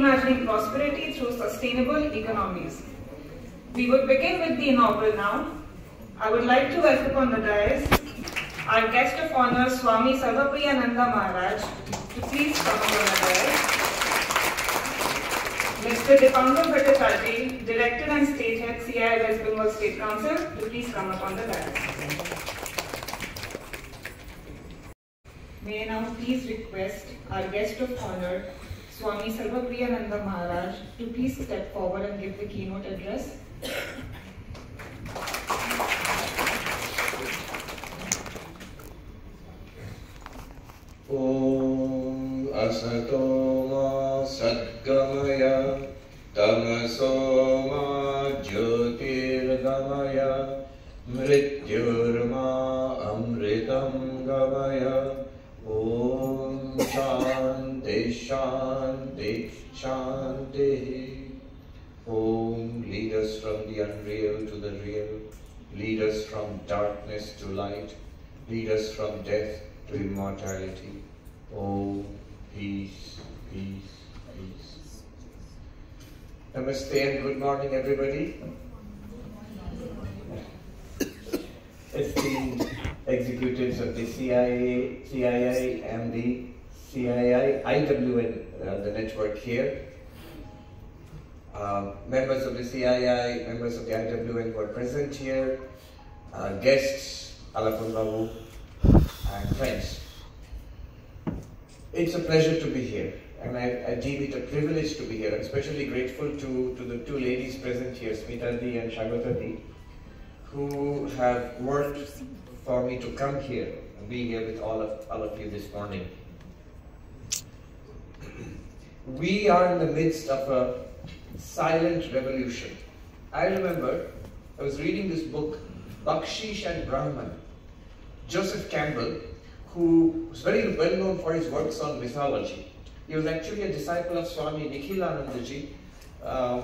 reimagining prosperity through sustainable economies. We would begin with the inaugural now. I would like to welcome on the dais our guest of honor, Swami Sarvapriyananda Maharaj, to please come on the dais. Mr. Dipankar Bhattacharjee, Director and State Head, CII West Bengal State Council, to please come up on the dais. May I now please request our guest of honor, Swami Sarvapriyananda Maharaj, to please step forward and give the keynote address. Om Asato Ma Sadgamaya Tamaso Ma Jyotirgamaya Mrityurma Amritam Gamaya. Om Shanti Shanti Shanti. Om, lead us from the unreal to the real. Lead us from darkness to light. Lead us from death to immortality. Om, peace, peace, peace. Namaste and good morning, everybody. Esteemed executives of the CII and the CII, IWN, the network here. Members of the CII, members of the IWN who are present here, guests, Alapun Babu, and friends. It's a pleasure to be here, and I deem it a privilege to be here. I'm especially grateful to the two ladies present here, Smita-di and Shagata-di, who have worked for me to come here and be here with all of you this morning. We are in the midst of a silent revolution. I remember I was reading this book, Bakshish and Brahman. Joseph Campbell, who was very well known for his works on mythology. He was actually a disciple of Swami Nikhilanandaji,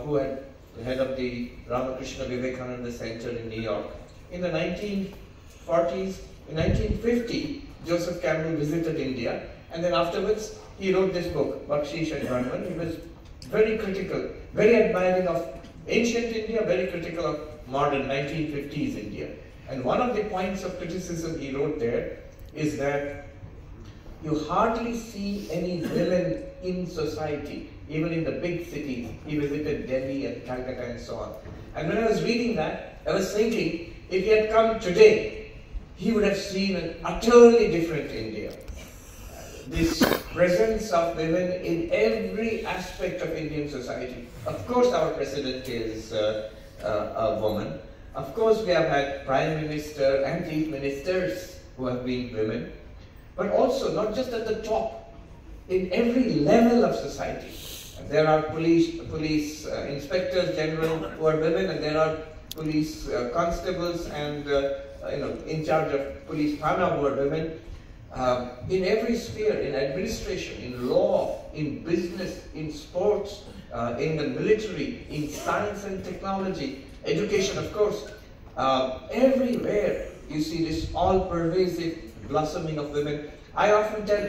who had head of the Ramakrishna Vivekananda Center in New York. In the 1940s, in 1950, Joseph Campbell visited India, and then afterwards he wrote this book, Bakshish and Brahman. He was very critical, very admiring of ancient India, very critical of modern 1950s India. And one of the points of criticism he wrote there is that you hardly see any women in society, even in the big cities. He visited Delhi and Calcutta and so on. And when I was reading that, I was thinking, if he had come today, he would have seen an utterly different India. This presence of women in every aspect of Indian society. Of course, our president is a woman. Of course, we have had prime minister and chief ministers who have been women. But also, not just at the top, in every level of society. There are police inspectors general who are women, and there are police constables and in charge of police thana who are women. In every sphere, in administration, in law, in business, in sports, in the military, in science and technology, education, of course, everywhere you see this all-pervasive blossoming of women. I often tell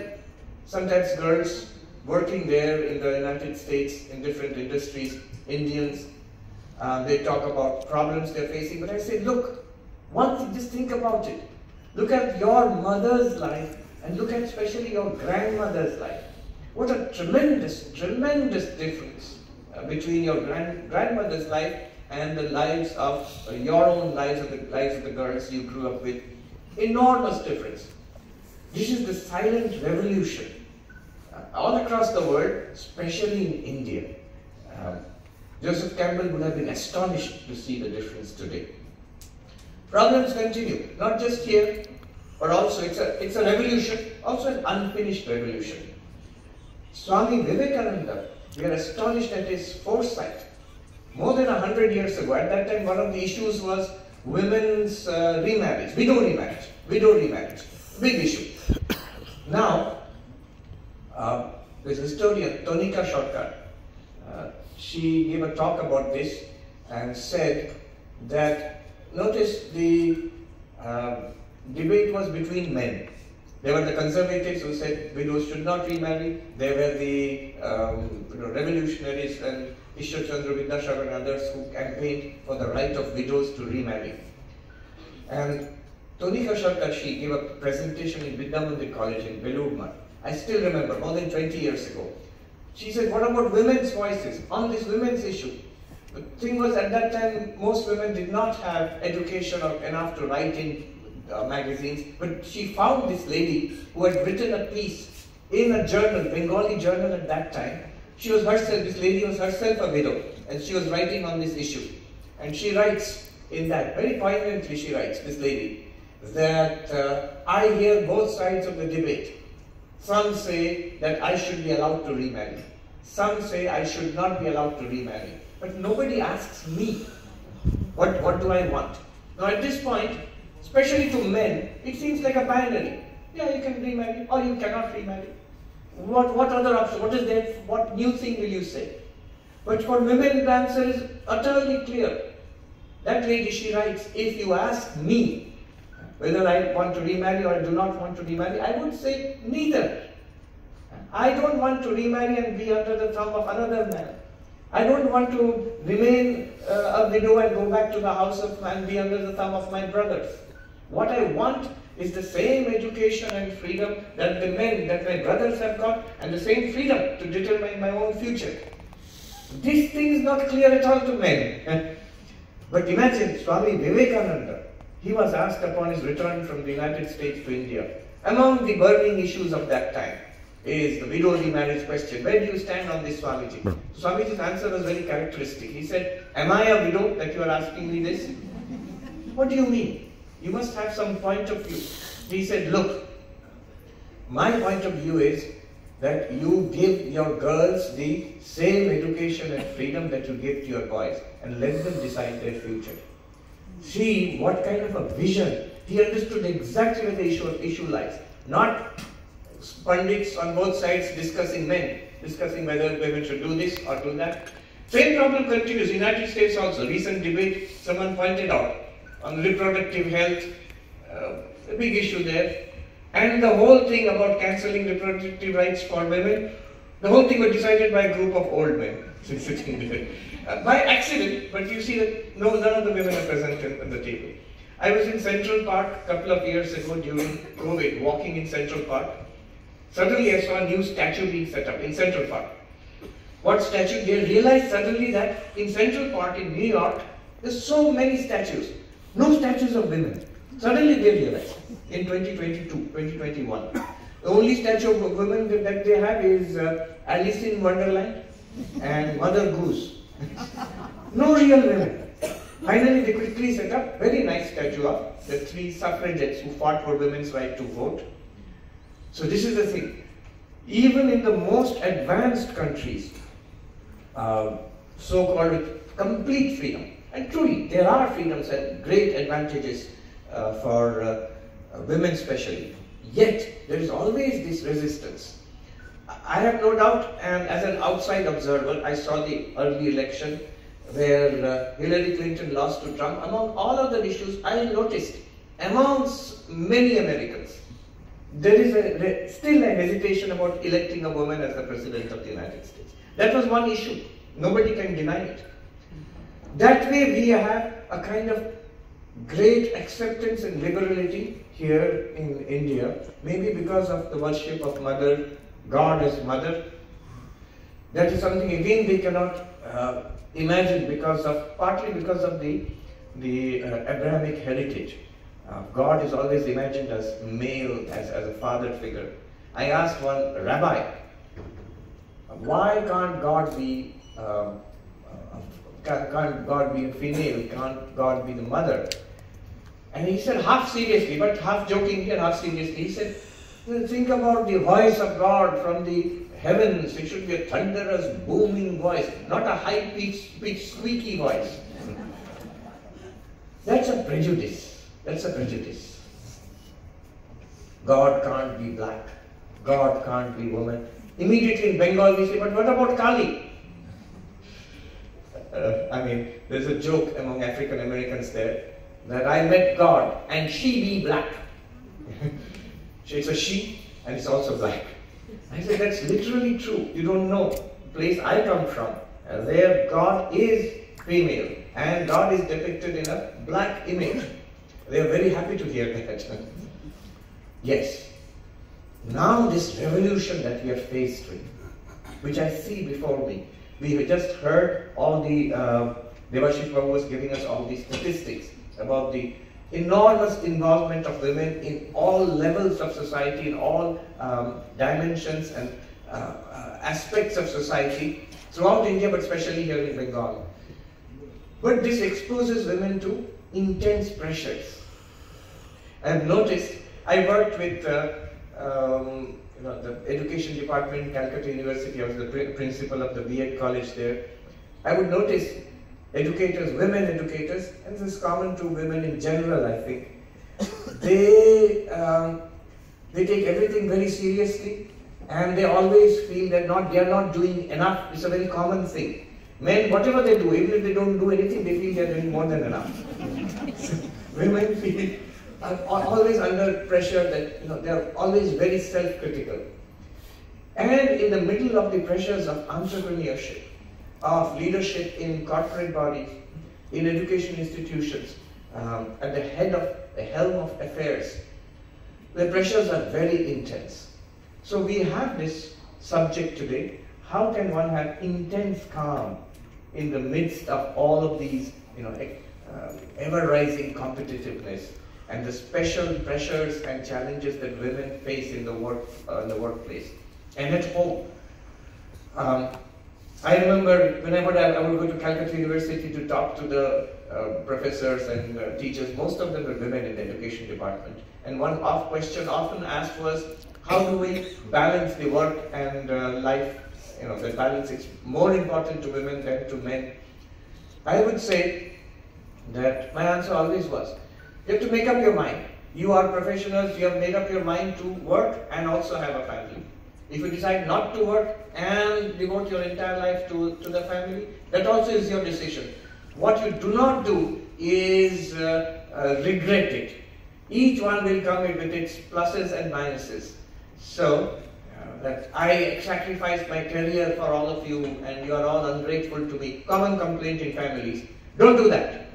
sometimes girls working there in the United States in different industries, Indians, they talk about problems they're facing, but I say, look, just think about it. Look at your mother's life and look at especially your grandmother's life. What a tremendous, tremendous difference between your grandmother's life and the lives of your own lives and the lives of the girls you grew up with. Enormous difference. This is the silent revolution all across the world, especially in India. Joseph Campbell would have been astonished to see the difference today. Problems continue, not just here, but also it's a revolution, also an unfinished revolution. Swami Vivekananda, we are astonished at his foresight. More than 100 years ago, at that time, one of the issues was women's remarriage. Widow remarriage, big issue. Now, this historian, Tonika Shotkar, she gave a talk about this and said that, notice the debate was between men. There were the conservatives who said widows should not remarry. There were the revolutionaries and Ishwar Chandra Vidyashagar and others who campaigned for the right of widows to remarry. And Tonika Sharkarshi gave a presentation in Vidyamandir College in Belur. I still remember, more than 20 years ago. She said, what about women's voices on this women's issue? The thing was, at that time, most women did not have education or enough to write in magazines, but she found this lady who had written a piece in a journal, Bengali journal at that time. She was herself, this lady was herself a widow, and she was writing on this issue. And she writes in that, very poignantly she writes, this lady, that I hear both sides of the debate. Some say that I should be allowed to remarry. Some say I should not be allowed to remarry. But nobody asks me, what do I want? Now at this point, especially to men, it seems like a binary. Yeah, you can remarry or you cannot remarry. What other option? What is there? What new thing will you say? But for women, the answer is utterly clear. That lady, she writes, if you ask me whether I want to remarry or I do not want to remarry, I would say neither. I don't want to remarry and be under the thumb of another man. I don't want to remain a widow and go back to the house and be under the thumb of my brothers. What I want is the same education and freedom that the men, that my brothers have got, and the same freedom to determine my own future. This thing is not clear at all to men. But imagine Swami Vivekananda. He was asked upon his return from the United States to India. Among the burning issues of that time is the widow remarriage question. Where do you stand on this, Swamiji? Swamiji's answer was very characteristic. He said, am I a widow that you are asking me this? What do you mean? You must have some point of view. He said, look, my point of view is that you give your girls the same education and freedom that you give to your boys and let them decide their future. See what kind of a vision. He understood exactly where the issue lies. Not pundits on both sides discussing whether women should do this or do that. Same problem continues. United States also. Recent debate, someone pointed out on reproductive health, a big issue there. And the whole thing about cancelling reproductive rights for women, the whole thing was decided by a group of old men sitting there. By accident, but you see that none of the women are present at the table. I was in Central Park a couple of years ago during COVID, walking in Central Park. Suddenly I saw a new statue being set up in Central Park. What statue? They realized suddenly that in Central Park in New York, there's so many statues. No statues of women. Suddenly they realized in 2022, 2021. The only statue of women that they have is Alice in Wonderland and Mother Goose. No real women. Finally they quickly set up very nice statue of the 3 suffragettes who fought for women's right to vote. So this is the thing. Even in the most advanced countries, so-called with complete freedom, and truly there are freedoms and great advantages for women especially, yet there is always this resistance. I have no doubt, and as an outside observer, I saw the early election where Hillary Clinton lost to Trump. Among all other issues, I noticed amongst many Americans, there is still a hesitation about electing a woman as the President of the United States. That was one issue. Nobody can deny it. That way we have a kind of great acceptance and liberality here in India, maybe because of the worship of Mother, God as Mother. That is something again they cannot imagine partly because of the Abrahamic heritage. God is always imagined as male, as a father figure. I asked one rabbi, why can't God be a female? Can't God be the mother? And he said, half seriously, but half jokingly and half seriously, he said, think about the voice of God from the heavens. It should be a thunderous, booming voice, not a high-pitched, squeaky voice. That's a prejudice. That's a prejudice. God can't be black. God can't be woman. Immediately in Bengal we say, but what about Kali? There's a joke among African Americans there that I met God and she be black. It's a she and it's also black. I said, that's literally true. You don't know. The place I come from, there God is female and God is depicted in a black image. They are very happy to hear that. Yes. Now this revolution that we are faced with, which I see before me, we have just heard all the, Devashish Babu was giving us all these statistics about the enormous involvement of women in all levels of society, in all dimensions and aspects of society throughout India, but especially here in Bengal. But this exposes women to intense pressures. I have noticed, I worked with the education department in Calcutta University. I was the principal of the B.Ed college there. I would notice educators, women educators, and this is common to women in general, I think. They take everything very seriously, and they always feel that they are not doing enough. It's a very common thing. Men, whatever they do, even if they don't do anything, they feel they are doing more than enough. Women feel always under pressure, that they are always very self-critical. And in the middle of the pressures of entrepreneurship, of leadership in corporate bodies, in education institutions, at the helm of affairs, the pressures are very intense. So we have this subject today: how can one have intense calm in the midst of all of these, ever-rising competitiveness and the special pressures and challenges that women face in the workplace and at home. I remember whenever I would go to Calcutta University to talk to the professors and teachers, most of them were women in the education department. And one question often asked was, how do we balance the work and life? The balance is more important to women than to men. I would say that my answer always was, you have to make up your mind. You are professionals, you have made up your mind to work and also have a family. If you decide not to work and devote your entire life to the family, that also is your decision. What you do not do is regret it. Each one will come with its pluses and minuses. So, that I sacrificed my career for all of you and you are all ungrateful to me. Common complaint in families. Don't do that.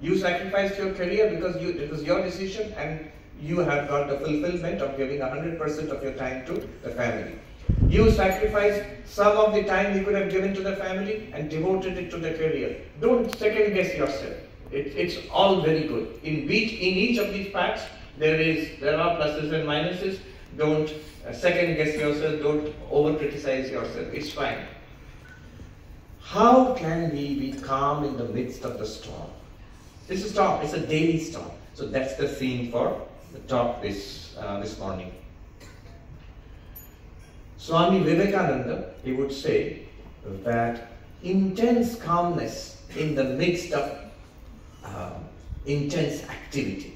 You sacrificed your career because it was your decision and you have got the fulfillment of giving 100% of your time to the family. You sacrificed some of the time you could have given to the family and devoted it to the career. Don't second guess yourself. It's all very good. In each of these paths, there are pluses and minuses. Don't second guess yourself. Don't over criticize yourself. It's fine. How can we be calm in the midst of the storm? It's a storm. It's a daily storm. So that's the theme for the talk this morning. Swami Vivekananda, he would say that intense calmness in the midst of intense activity.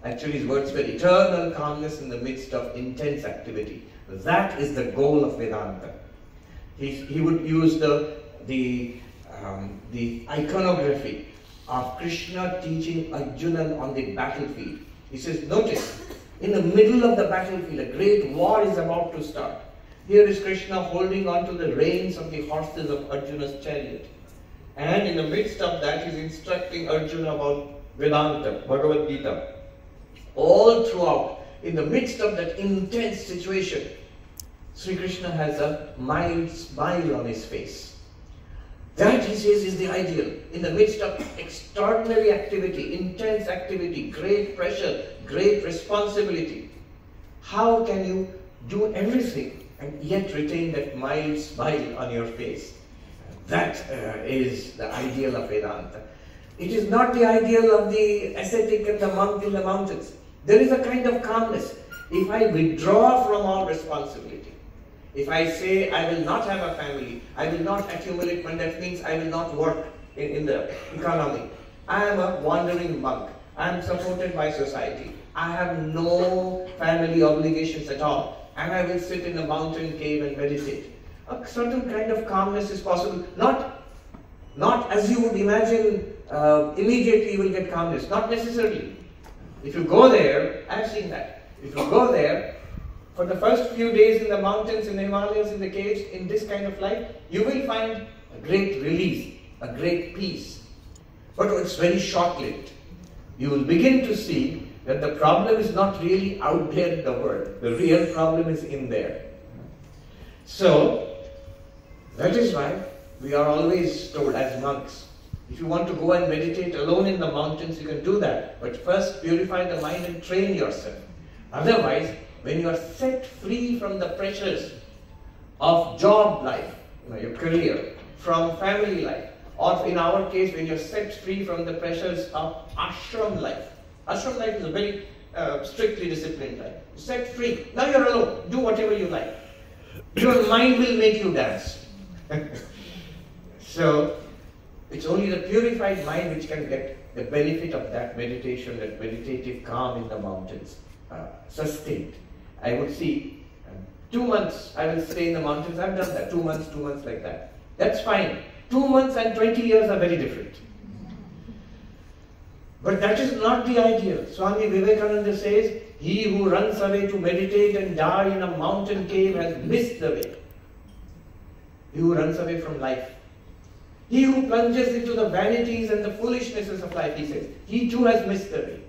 Actually, his words were eternal calmness in the midst of intense activity. That is the goal of Vedanta. He would use the iconography of Krishna teaching Arjuna on the battlefield. He says, notice, in the middle of the battlefield, a great war is about to start. Here is Krishna holding on to the reins of the horses of Arjuna's chariot. And in the midst of that, he is instructing Arjuna about Vedanta, Bhagavad Gita. All throughout, in the midst of that intense situation, Sri Krishna has a mild smile on his face. That, he says, is the ideal. In the midst of extraordinary activity, intense activity, great pressure, great responsibility, how can you do everything and yet retain that mild smile on your face? That is the ideal of Vedanta. It is not the ideal of the ascetic and the monk in the mountains. There is a kind of calmness. If I withdraw from all responsibility, if I say I will not have a family, I will not accumulate money, that means I will not work in the economy. I am a wandering monk. I am supported by society. I have no family obligations at all. And I will sit in a mountain cave and meditate. A certain kind of calmness is possible. Not as you would imagine, immediately you will get calmness. Not necessarily. If you go there, I have seen that. If you go there, For the first few days in the mountains, in the Himalayas, in the caves, in this kind of life, you will find a great release, a great peace. But it's very short-lived. You will begin to see that the problem is not really out there in the world. The real problem is in there. So, that is why we are always told as monks, if you want to go and meditate alone in the mountains, you can do that. But first purify the mind and train yourself. Otherwise, when you are set free from the pressures of job life, your career, from family life, or in our case, when you're set free from the pressures of ashram life. Ashram life is a very strictly disciplined life. Set free. Now you're alone. Do whatever you like. Your mind will make you dance. So, it's only the purified mind which can get the benefit of that meditation, that meditative calm in the mountains, sustained. I would see 2 months I will stay in the mountains. I've done that. 2 months like that. That's fine. 2 months and 20 years are very different. But that is not the ideal. Swami Vivekananda says, he who runs away to meditate and die in a mountain cave has missed the way. He who runs away from life. He who plunges into the vanities and the foolishnesses of life, he says, he too has missed the way.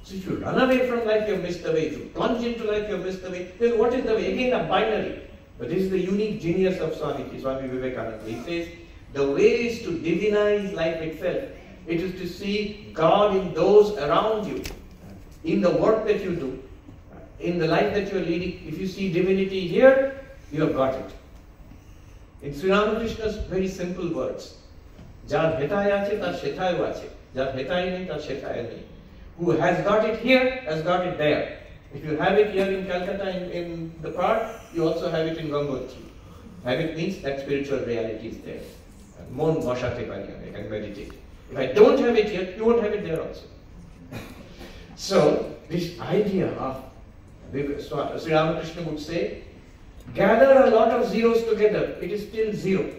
So if you run away from life, you have missed the way. If you plunge into life, you have missed the way. Then what is the way? Again, a binary. But this is the unique genius of Swami Vivekananda. He says, the way is to divinize life itself. It is to see God in those around you, in the work that you do, in the life that you are leading. If you see divinity here, you have got it. In Sri Ramakrishna's very simple words, Jar hetaya ache tar shetayo ache, jar hetaya nahi tar shetaya nahi. Who has got it here, has got it there. If you have it here in Calcutta, in the park, you also have it in Gangotri. Have it means that spiritual reality is there. Mon vashate pariya, I can meditate. If I don't have it here, you won't have it there also. So, this idea of Sri Ramakrishna would say, gather a lot of zeros together, it is still zero.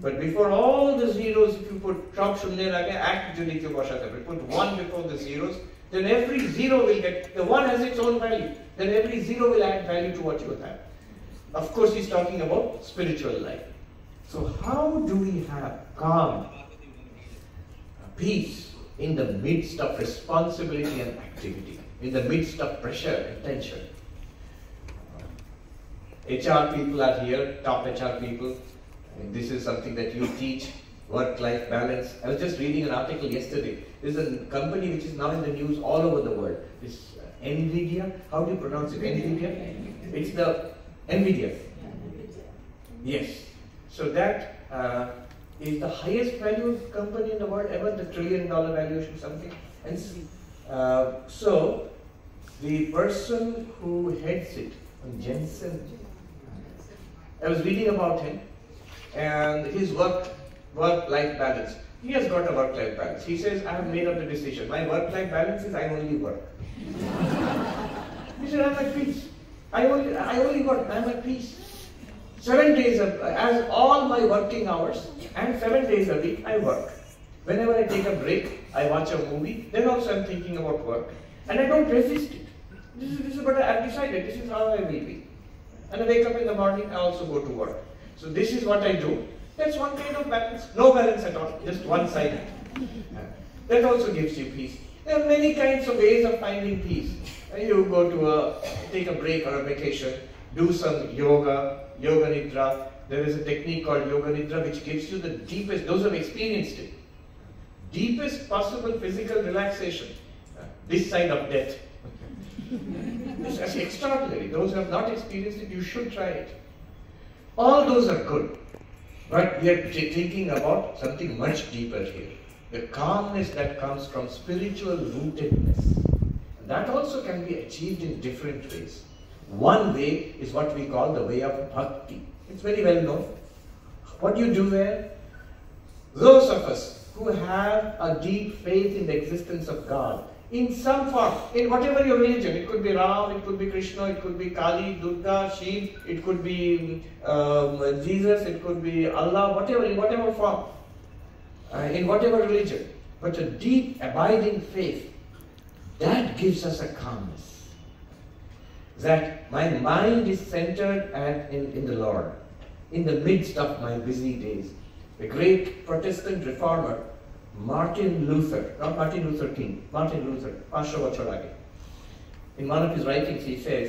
But before all the zeros, if you put chop shunya lage, act judi kyo bashata, put one before the zeros, then every zero will get, the one has its own value, then every zero will add value to what you have. Of course, he's talking about spiritual life. So how do we have calm, peace in the midst of responsibility and activity, in the midst of pressure and tension? HR people are here, top HR people. And this is something that you teach, work-life balance. I was just reading an article yesterday. There's a company which is now in the news all over the world. This NVIDIA, how do you pronounce it? NVIDIA? It's the NVIDIA. Yes. So that is the highest valued company in the world ever, the $1 trillion valuation something. And so the person who heads it, Jensen, I was reading about him and his work-life balance. He has got a work-life balance. He says, I have made up the decision. My work-life balance is I only work. He said, I'm at peace. I only work. I'm at peace. 7 days, as all my working hours, and 7 days a week, I work. Whenever I take a break, I watch a movie, then also I'm thinking about work. And I don't resist it. This is what I've decided. This is how I will be. And I wake up in the morning, I also go to work. So this is what I do. That's one kind of balance. No balance at all, just one-sided. That also gives you peace. There are many kinds of ways of finding peace. You go to take a break or a vacation, do some yoga nidra. There is a technique called yoga nidra which gives you the deepest, those who have experienced it, deepest possible physical relaxation, this side of death. It's actually extraordinary. Those who have not experienced it, you should try it. All those are good. But we are thinking about something much deeper here. The calmness that comes from spiritual rootedness. That also can be achieved in different ways. One way is what we call the way of bhakti. It's very well known. What do you do there? Those of us who have a deep faith in the existence of God, in some form, in whatever your religion, it could be Ram, it could be Krishna, it could be Kali, Durga, Shiv, it could be Jesus, it could be Allah, whatever, in whatever form, in whatever religion. But a deep, abiding faith, that gives us a calmness. that my mind is centered in the Lord, in the midst of my busy days. The great Protestant reformer, Martin Luther, not Martin Luther King, Martin Luther, 500 বছর আগে. In one of his writings he says,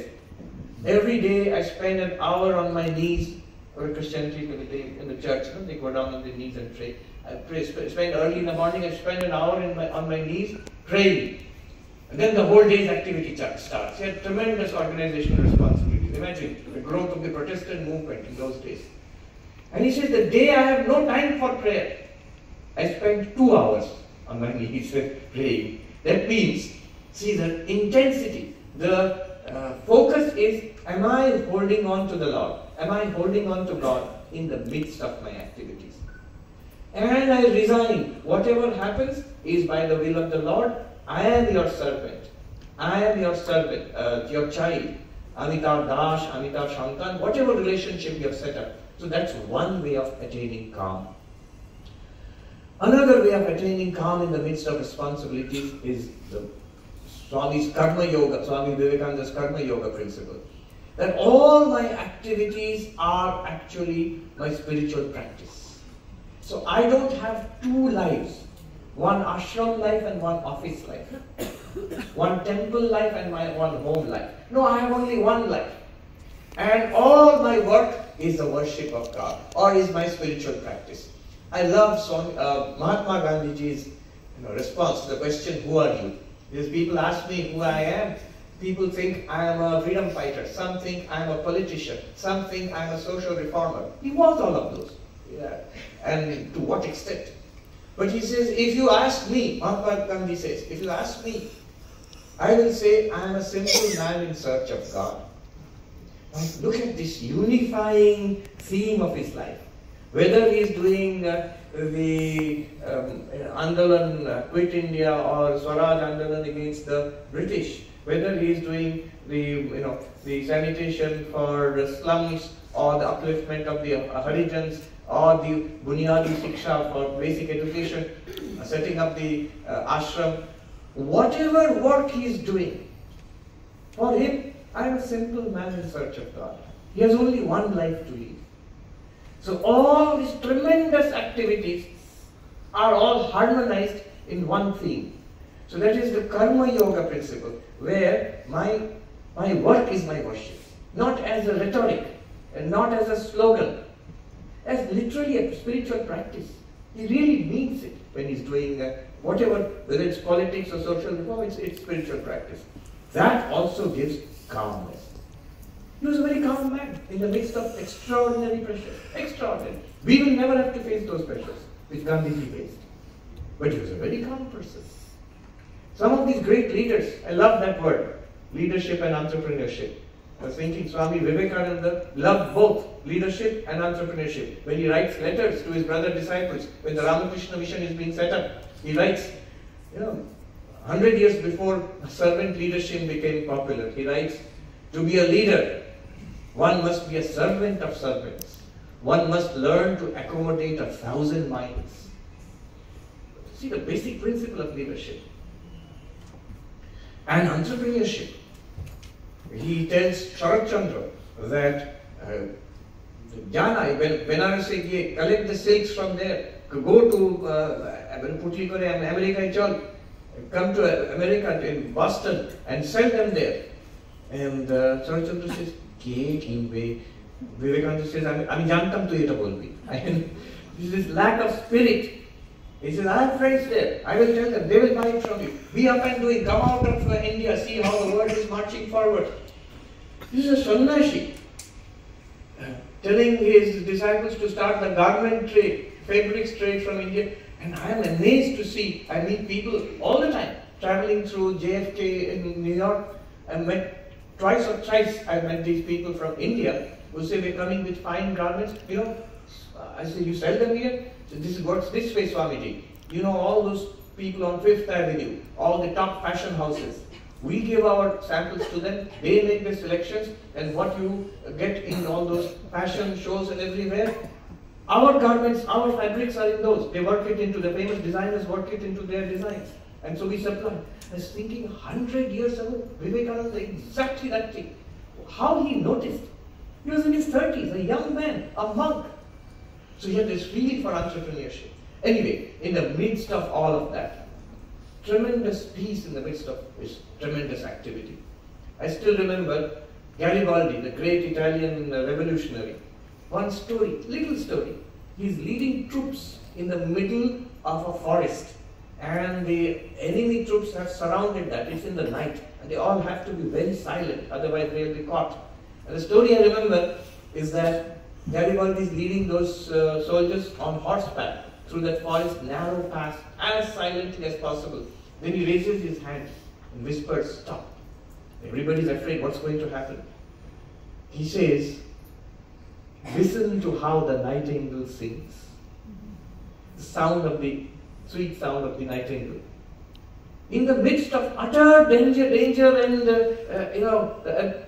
every day I spend an hour on my knees, or Christianity in the church, they go down on their knees and pray. I pray, spend early in the morning, I spend an hour on my knees praying. And then the whole day's activity starts. He had tremendous organizational responsibilities. Imagine the growth of the Protestant movement in those days. And he says, the day I have no time for prayer, I spend 2 hours on my knees praying. That means, see, the intensity, the focus is, am I holding on to the Lord? Am I holding on to God in the midst of my activities? And I resign. Whatever happens is by the will of the Lord. I am your servant. I am your servant, your child. Amitabh Dash, Amitabh Shantan, whatever relationship you have set up. So that's one way of attaining calm. Another way of attaining calm in the midst of responsibilities is the Swami's Karma Yoga, Swami Vivekananda's Karma Yoga principle. That all my activities are actually my spiritual practice. So I don't have 2 lives, one ashram life and one office life, one temple life and one home life. No, I have only one life. And all my work is the worship of God, or is my spiritual practice. I love Mahatma Gandhiji's response to the question, who are you? Because people ask me who I am. People think I am a freedom fighter. Some think I am a politician. Some think I am a social reformer. He was all of those. Yeah. And to what extent? But he says, if you ask me, Mahatma Gandhi says, if you ask me, I will say I am a simple man in search of God. Now look at this unifying theme of his life. Whether he is doing the Andalan, Quit India, or Swaraj Andalan against the British, whether he is doing the sanitation for the slums, or the upliftment of the Harijans, or the Bunyadi Shiksha for basic education, setting up the ashram, whatever work he is doing, for him, I am a simple man in search of God. He has only one life to live. So all these tremendous activities are all harmonized in one theme. So that is the Karma Yoga principle, where my work is my worship, not as a rhetoric and not as a slogan, as literally a spiritual practice. He really means it when he's doing whatever, whether it's politics or social reform, it's spiritual practice. That also gives calmness. He was a very calm man in the midst of extraordinary pressures. Extraordinary. We will never have to face those pressures which Gandhiji faced. But he was a very calm person. Some of these great leaders, I love that word, leadership and entrepreneurship. I was thinking Swami Vivekananda loved both leadership and entrepreneurship. When he writes letters to his brother disciples, when the Ramakrishna mission is being set up, he writes, 100 years before servant leadership became popular, he writes, to be a leader, one must be a servant of servants. One must learn to accommodate 1,000 minds. See the basic principle of leadership. And entrepreneurship. He tells Sharat Chandra that Jana, Benares, collect the silks from there, go to America, come to America, in Boston, and sell them there. And Sharat Chandra says, Vivekananda says, I jantam tu eta bolbi. This lack of spirit. He says, I have friends there. I will tell them. They will buy it from you. Be up and doing. Come out of India. See how the world is marching forward. This is a sannyasi telling his disciples to start the garment trade, fabrics trade from India. And I am amazed to see. I meet people all the time traveling through JFK in New York. I met twice or thrice. I met these people from India who say we're coming with fine garments. I say, you sell them here? So this works this way, Swamiji. All those people on 5th Avenue, all the top fashion houses. We give our samples to them, they make the selections, and what you get in all those fashion shows and everywhere, our garments, our fabrics are in those. They work it into, the famous designers work it into their designs. And so we supply. I was thinking 100 years ago, Vivekananda, exactly that thing. how he noticed. He was in his 30s, a young man, a monk. So he had this feeling for entrepreneurship. Anyway, in the midst of all of that, tremendous peace in the midst of this tremendous activity. I still remember Garibaldi, the great Italian revolutionary. One story, little story. He's leading troops in the middle of a forest, and the enemy troops have surrounded that. It's in the night, and they all have to be very silent, otherwise they'll be caught. And the story I remember is that Garibaldi is leading those soldiers on horseback through that forest, narrow pass, as silently as possible. Then he raises his hand and whispers, "Stop." Everybody's afraid, what's going to happen? He says, "Listen to how the nightingale sings." The sound of the, sweet sound of the nightingale. In the midst of utter danger and the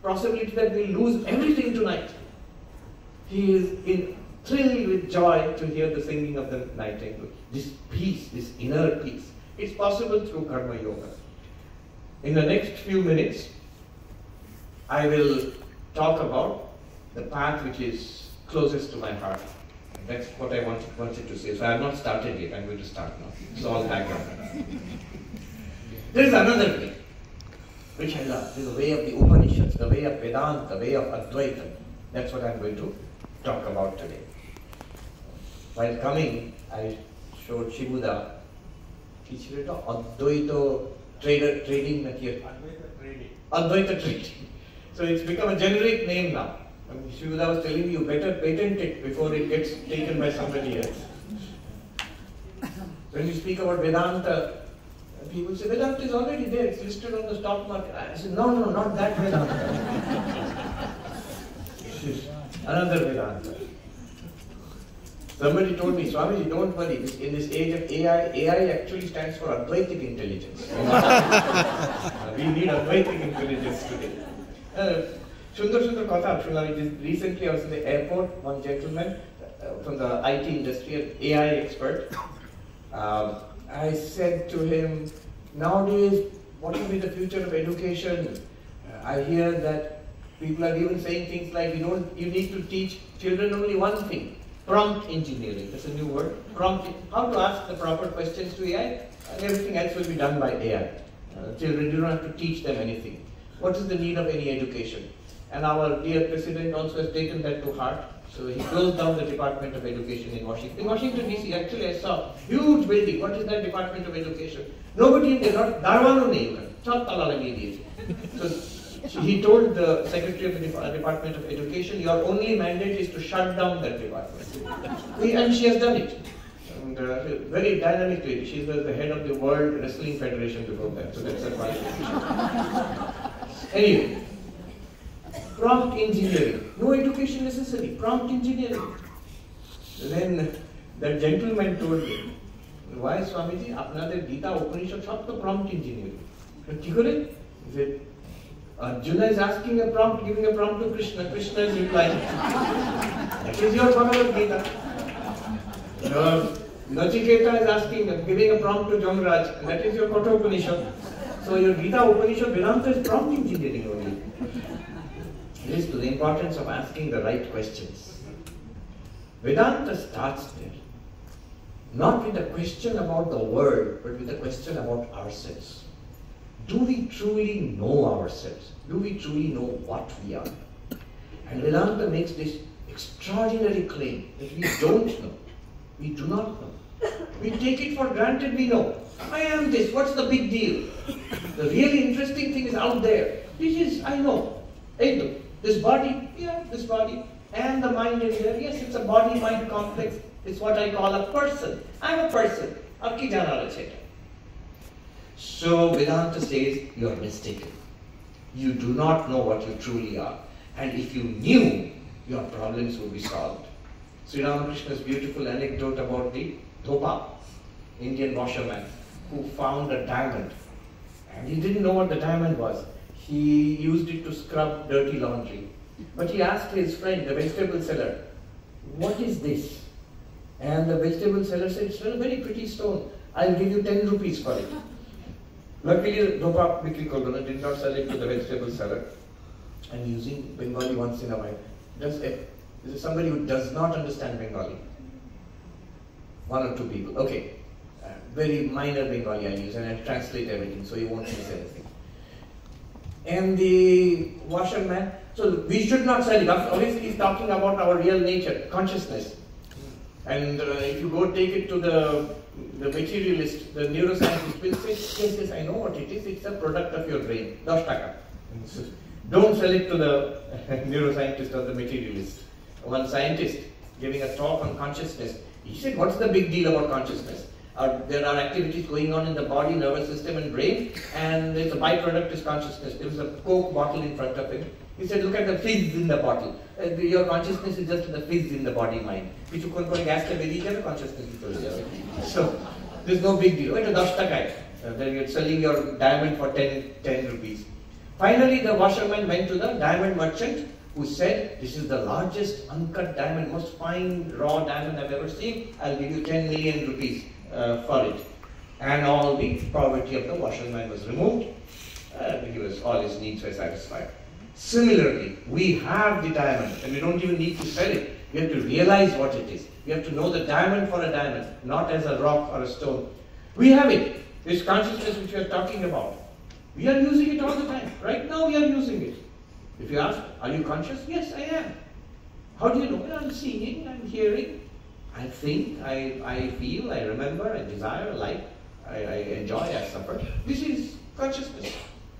possibility that we'll lose everything tonight, he is thrilled with joy to hear the singing of the nightingale. This peace, this inner peace. It's possible through Karma Yoga. In the next few minutes, I will talk about the path which is closest to my heart. That's what I wanted to say. So I have not started yet. I'm going to start now. It's all background. There is another way, which I love. This is the way of the Upanishads, the way of Vedanta, the way of Advaita. That's what I'm going to talk about today. While coming, I showed Shibuda. Advaita trading material. Advaita trading. So it's become a generic name now. Shibuda was telling me, you better patent it before it gets taken by somebody else. When you speak about Vedanta, people say, Vedanta is already there, it's listed on the stock market. I said, no, not that Vedanta. Another Vedanta. Somebody told me, Swamiji, don't worry, in this age of AI actually stands for Advaitic intelligence. We need Advaitic intelligence today. Sundar Katha, recently I was in the airport, one gentleman from the IT industry, an AI expert. I said to him, nowadays, what will be the future of education? I hear that people are even saying things like, you need to teach children only one thing, prompt engineering. That's a new word. How to ask the proper questions to AI, and everything else will be done by AI. Children, you don't have to teach them anything. What is the need of any education? And our dear president also has taken that to heart. So he closed down the Department of Education in Washington. In Washington DC, actually I saw huge building. What is that Department of Education? Nobody in there, not Darwano named. So he told the Secretary of the Department of Education, your only mandate is to shut down that department. And she has done it. And very dynamic lady. She was the head of the World Wrestling Federation before that. So that's a qualification. Anyway. Prompt engineering. No education necessary. Prompt engineering. Then that gentleman told me, why Swamiji? Apnader Gita Upanishad sab to prompt engineering. He said, Arjuna is asking a prompt, giving a prompt to Krishna. Krishna is replying. That is your Bhagavad Gita. Nachiketa is asking, giving a prompt to Jamraj. And that is your Kathopanishad. So your Gita Upanishad Vedanta is prompt engineering only. This is to the importance of asking the right questions. Vedanta starts there. Not with a question about the world, but with a question about ourselves. Do we truly know ourselves? Do we truly know what we are? And Vedanta makes this extraordinary claim that we don't know. We do not know. We take it for granted we know. I am this, what's the big deal? The really interesting thing is out there. This is, I know. This body, this body, and the mind is there. Yes, it's a body-mind complex. It's what I call a person. I'm a person. So Vedanta says you are mistaken. You do not know what you truly are. And if you knew, your problems would be solved. Sri Ramakrishna's beautiful anecdote about the Thopa, Indian washerman, who found a diamond. And he didn't know what the diamond was. He used it to scrub dirty laundry. But he asked his friend, the vegetable seller, what is this? And the vegetable seller said, it's a very pretty stone. I'll give you 10 rupees for it. Luckily, Dhopa Bikri Kodana did not sell it to the vegetable seller. I'm using Bengali once in a while. Is there somebody who does not understand Bengali? One or two people. Okay. Very minor Bengali I use, and I translate everything, so you won't miss anything. And the washerman, so we should not sell it. Obviously, he's talking about our real nature, consciousness. And if you go take it to the materialist, the neuroscientist will say, yes, I know what it is. It's a product of your brain. 10 taka. Don't sell it to the neuroscientist or the materialist. One scientist giving a talk on consciousness, he said, what's the big deal about consciousness? There are activities going on in the body, nervous system and brain, and it's a byproduct is consciousness. There was a Coke bottle in front of him. He said, look at the fizz in the bottle. Your consciousness is just the fizz in the body mind. So, there's no big deal. It's 10 taka. You're selling your diamond for 10 rupees. Finally, the washerman went to the diamond merchant who said, this is the largest uncut diamond, most fine raw diamond I've ever seen. I'll give you 10 million rupees for it. And all the poverty of the washerman was removed. All his needs were satisfied. Similarly, we have the diamond and we don't even need to sell it. We have to realize what it is. We have to know the diamond for a diamond, not as a rock or a stone. We have it. This consciousness which we are talking about. We are using it all the time. Right now we are using it. If you ask, are you conscious? Yes, I am. How do you know? Well, I'm seeing, I'm hearing, I think, I feel, I remember, I desire, I like, I enjoy, I suffer. This is consciousness.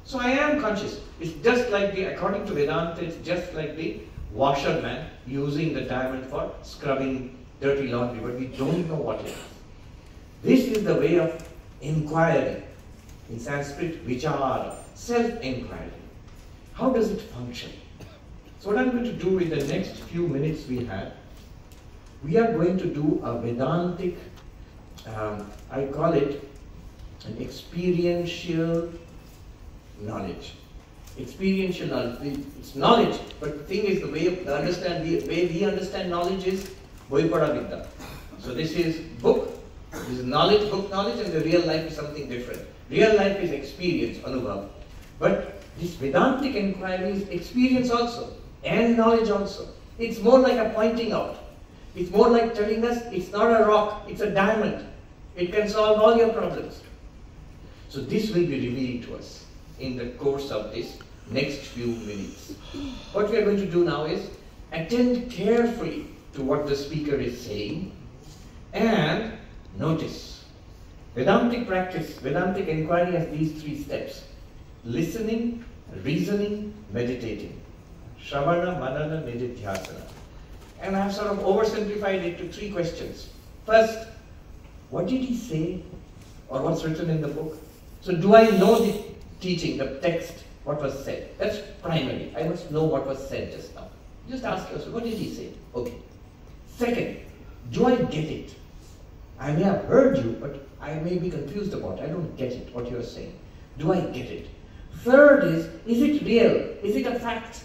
So I am conscious. It's just like according to Vedanta, it's just like the washerman using the diamond for scrubbing dirty laundry, but we don't know what it is. This is the way of inquiry. In Sanskrit, vichara, self-inquiry. How does it function? So what I'm going to do in the next few minutes we have, we are going to do a Vedantic, I call it an experiential knowledge. Experiential knowledge. It's knowledge, but the thing is the way we understand knowledge is Boipada Vidya. So this is book, this is knowledge, book knowledge, and the real life is something different. Real life is experience, anubhav. But this Vedantic inquiry is experience also, and knowledge also. It's more like a pointing out. It's more like telling us it's not a rock, it's a diamond. It can solve all your problems. So this will be revealed to us in the course of this next few minutes. What we are going to do now is attend carefully to what the speaker is saying and notice. Vedantic practice, Vedantic inquiry has these 3 steps. Listening, reasoning, meditating. Shravana, Manana, Nididhyasana. And I have sort of oversimplified it to 3 questions. First, what did he say? Or what's written in the book? So do I know the teaching, the text, what was said? That's primary. I must know what was said just now. Just ask yourself, what did he say? Okay. Second, do I get it? I may have heard you, but I may be confused about it. I don't get it, what you're saying. Do I get it? Third is it real? Is it a fact?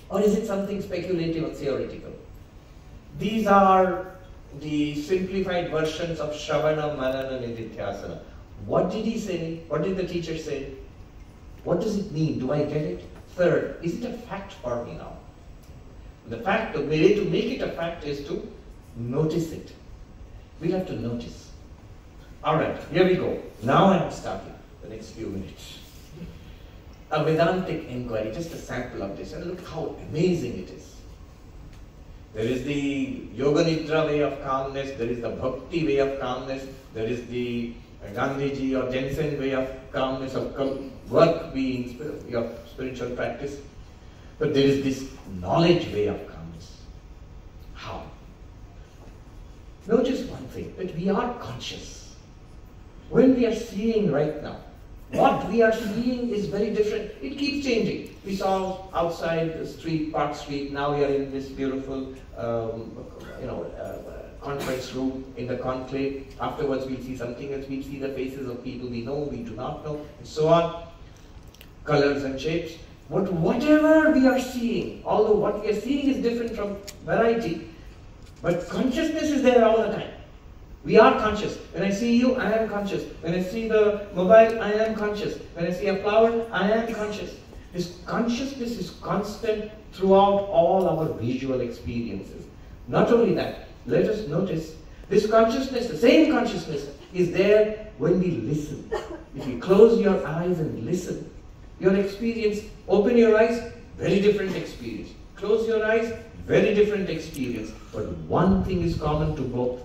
Or is it something speculative or theoretical? These are the simplified versions of Shravana, Manana, Nididhyasana. What did he say? What did the teacher say? What does it mean? Do I get it? Third, is it a fact for me now? The way to make it a fact is to notice it. We have to notice. Alright, here we go. Now I am starting the next few minutes. A Vedantic inquiry, just a sample of this, and look how amazing it is. There is the Yoga Nidra way of calmness, there is the Bhakti way of calmness, there is the Gandhiji or Jensen way of calmness, of work being your spiritual practice. But there is this knowledge way of calmness. How? Notice one thing, that we are conscious. When we are seeing right now, what we are seeing is very different. It keeps changing. We saw outside the street, Park Street, now we are in this beautiful conference room in the conclave. Afterwards we'll see something else, we'll see the faces of people we know, we do not know, and so on. Colors and shapes. But whatever we are seeing, although what we are seeing is different from variety, but consciousness is there all the time. We are conscious. When I see you, I am conscious. When I see the mobile, I am conscious. When I see a flower, I am conscious. This consciousness is constant throughout all our visual experiences. Not only that, let us notice this consciousness, the same consciousness, is there when we listen. If you close your eyes and listen, your experience, open your eyes, very different experience. Close your eyes, very different experience. But one thing is common to both.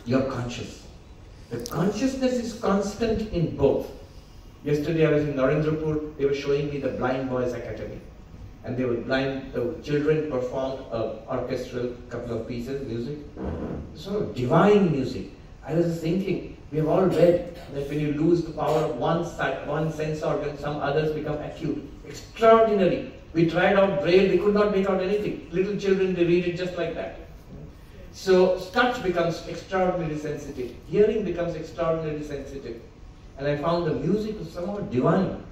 You're conscious. The consciousness is constant in both. Yesterday I was in Narendrapur, they were showing me the Blind Boys Academy. And they were blind, the children performed an orchestral couple of pieces, music. So divine music. I was thinking, we have all read that when you lose the power of one sense organ, some others become acute. Extraordinary. We tried out Braille, we could not make out anything. Little children, they read it just like that. So touch becomes extraordinarily sensitive. Hearing becomes extraordinarily sensitive. And I found the music was somewhat divine.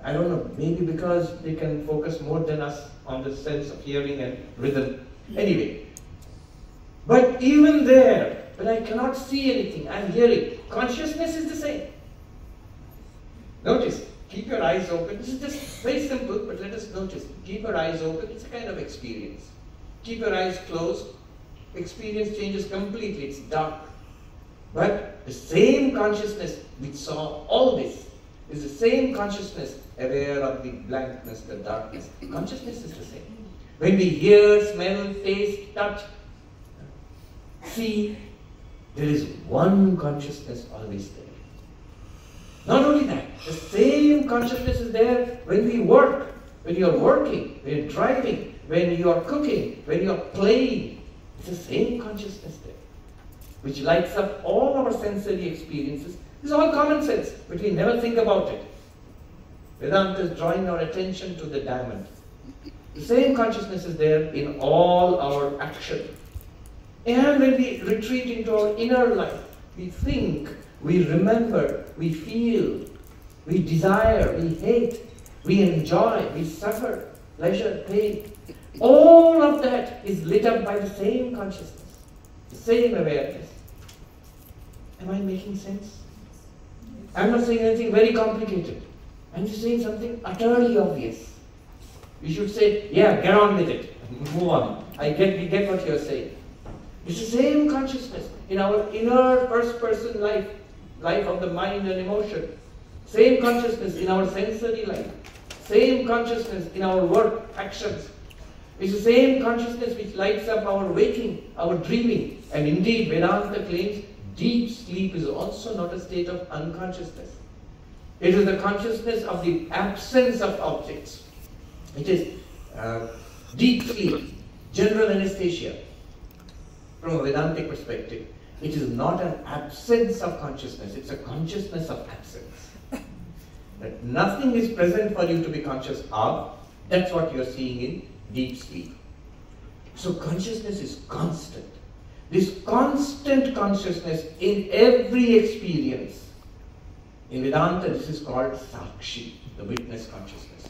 I don't know, maybe because they can focus more than us on the sense of hearing and rhythm. Anyway, but even there, when I cannot see anything, I'm hearing, consciousness is the same. Notice, keep your eyes open. This is just very simple, but let us notice. Keep your eyes open, it's a kind of experience. Keep your eyes closed, experience changes completely, it's dark. But the same consciousness which saw all this is the same consciousness aware of the blankness, the darkness. Consciousness is the same. When we hear, smell, taste, touch, see, there is one consciousness always there. Not only that, the same consciousness is there when we work, when you are working, when you are driving, when you are cooking, when you are playing. It's the same consciousness there, which lights up all our sensory experiences. It's all common sense, but we never think about it. Vedanta is drawing our attention to the diamond. The same consciousness is there in all our action. And when we retreat into our inner life, we think, we remember, we feel, we desire, we hate, we enjoy, we suffer, pleasure, pain. All of that is lit up by the same consciousness, the same awareness. Am I making sense? I'm not saying anything very complicated. I'm just saying something utterly obvious. You should say, yeah, get on with it. Move on. We get what you're saying. It's the same consciousness in our inner first-person life, life of the mind and emotion. Same consciousness in our sensory life. Same consciousness in our work, actions. It's the same consciousness which lights up our waking, our dreaming. And indeed, Vedanta claims deep sleep is also not a state of unconsciousness. It is the consciousness of the absence of objects. It is deep sleep, general anesthesia. From a Vedantic perspective, it is not an absence of consciousness, it's a consciousness of absence. That nothing is present for you to be conscious of, that's what you're seeing in deep sleep. So consciousness is constant. This constant consciousness in every experience. In Vedanta, this is called Sakshi, the witness consciousness.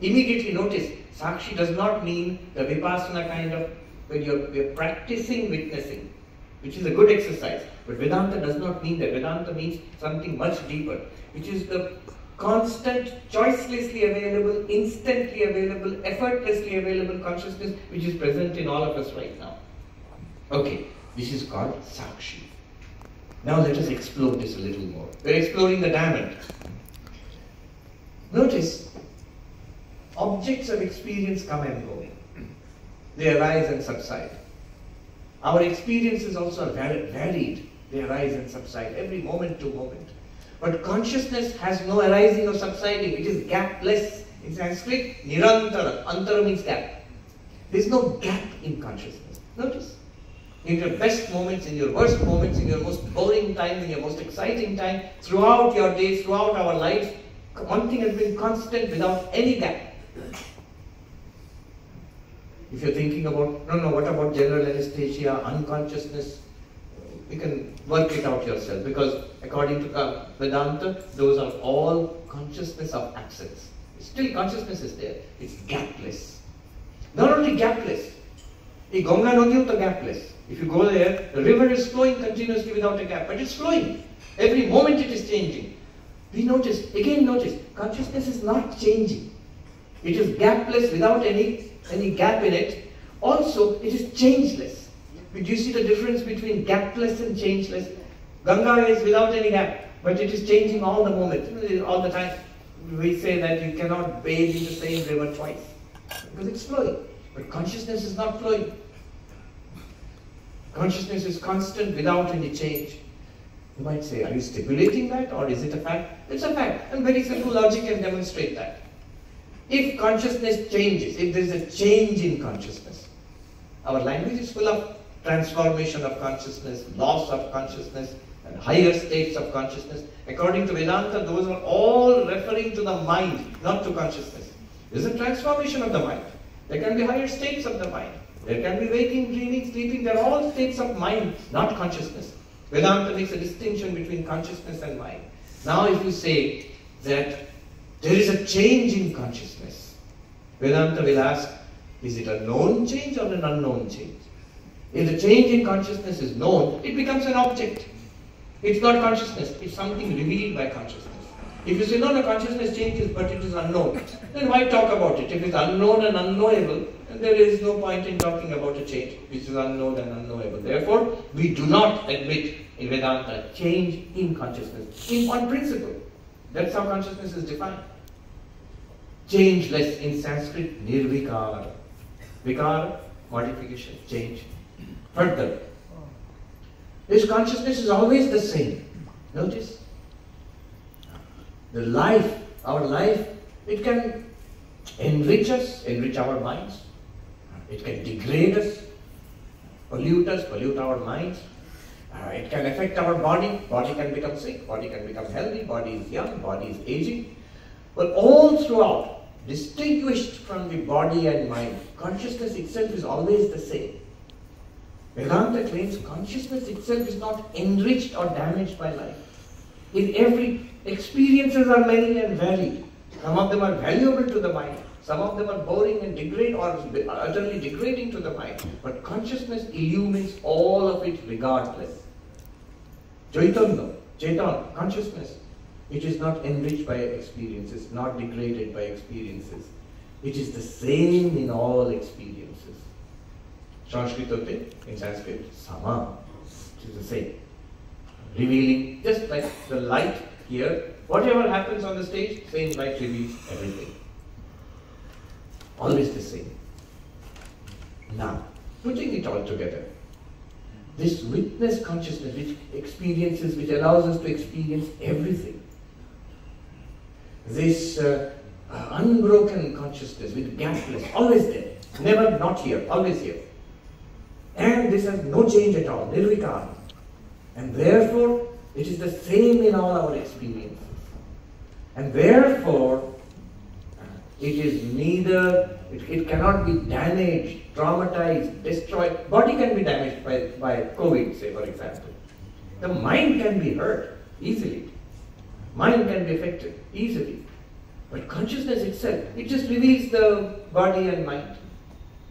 Immediately notice, Sakshi does not mean the Vipassana kind of, when you're practicing witnessing, which is a good exercise. But Vedanta does not mean that. Vedanta means something much deeper, which is the constant, choicelessly available, instantly available, effortlessly available consciousness which is present in all of us right now. Okay, this is called Sakshi. Now let us explore this a little more. We're exploring the diamond. Notice, objects of experience come and go. They arise and subside. Our experiences also are varied. They arise and subside every moment to moment. But consciousness has no arising or subsiding. It is gapless. In Sanskrit, nirantara. Antara means gap. There is no gap in consciousness. Notice. In your best moments, in your worst moments, in your most boring time, in your most exciting time, throughout your days, throughout our lives, one thing has been constant without any gap. If you're thinking about, no, what about general anesthesia, unconsciousness? You can work it out yourself, because according to Vedanta, those are all consciousness of absence. Still consciousness is there. It's gapless. Not only gapless, the Ganga Nadi is gapless. If you go there, the river is flowing continuously without a gap, but it's flowing. Every moment it is changing. We notice, again notice, consciousness is not changing. It is gapless without any gap in it. Also, it is changeless. Do you see the difference between gapless and changeless? Ganga is without any gap, but it is changing all the moment, all the time. We say that you cannot bathe in the same river twice, because it's flowing. But consciousness is not flowing. Consciousness is constant without any change. You might say, are you stipulating that, or is it a fact? It's a fact, and very simple logic can demonstrate that. If consciousness changes, if there is a change in consciousness, our language is full of transformation of consciousness, loss of consciousness, and higher states of consciousness. According to Vedanta, those are all referring to the mind, not to consciousness. There's a transformation of the mind. There can be higher states of the mind. There can be waking, dreaming, sleeping. They're all states of mind, not consciousness. Vedanta makes a distinction between consciousness and mind. Now if you say that there is a change in consciousness, Vedanta will ask, is it a known change or an unknown change? If the change in consciousness is known, it becomes an object. It's not consciousness, it's something revealed by consciousness. If you say, no, consciousness changes, but it is unknown, then why talk about it? If it's unknown and unknowable, then there is no point in talking about a change which is unknown and unknowable. Therefore, we do not admit in Vedanta change in consciousness. In one principle, that's how consciousness is defined. Changeless in Sanskrit, nirvikara. Vikara, modification, change. Further, this consciousness is always the same. Notice? The life, our life, it can enrich us, enrich our minds. It can degrade us, pollute our minds. It can affect our body. Body can become sick, body can become healthy, body is young, body is aging. But all throughout, distinguished from the body and mind, consciousness itself is always the same. Vedanta claims consciousness itself is not enriched or damaged by life. In every experiences are many and varied. Some of them are valuable to the mind. Some of them are boring and degrade or utterly degrading to the mind. But consciousness illumines all of it regardless. Chaitanya, consciousness, it is not enriched by experiences, not degraded by experiences. It is the same in all experiences. Sanskrit, in Sanskrit, sama, it is the same. Revealing, just like the light here, whatever happens on the stage, same light reveals everything. Always the same. Now, putting it all together, this witness consciousness which experiences, which allows us to experience everything, this unbroken consciousness with gapless, always there, never not here, always here. And this has no change at all, nirvikara. And therefore, it is the same in all our experiences. And therefore, it is neither, it cannot be damaged, traumatized, destroyed. Body can be damaged by COVID, say for example. The mind can be hurt easily. Mind can be affected easily. But consciousness itself, it just reveals the body and mind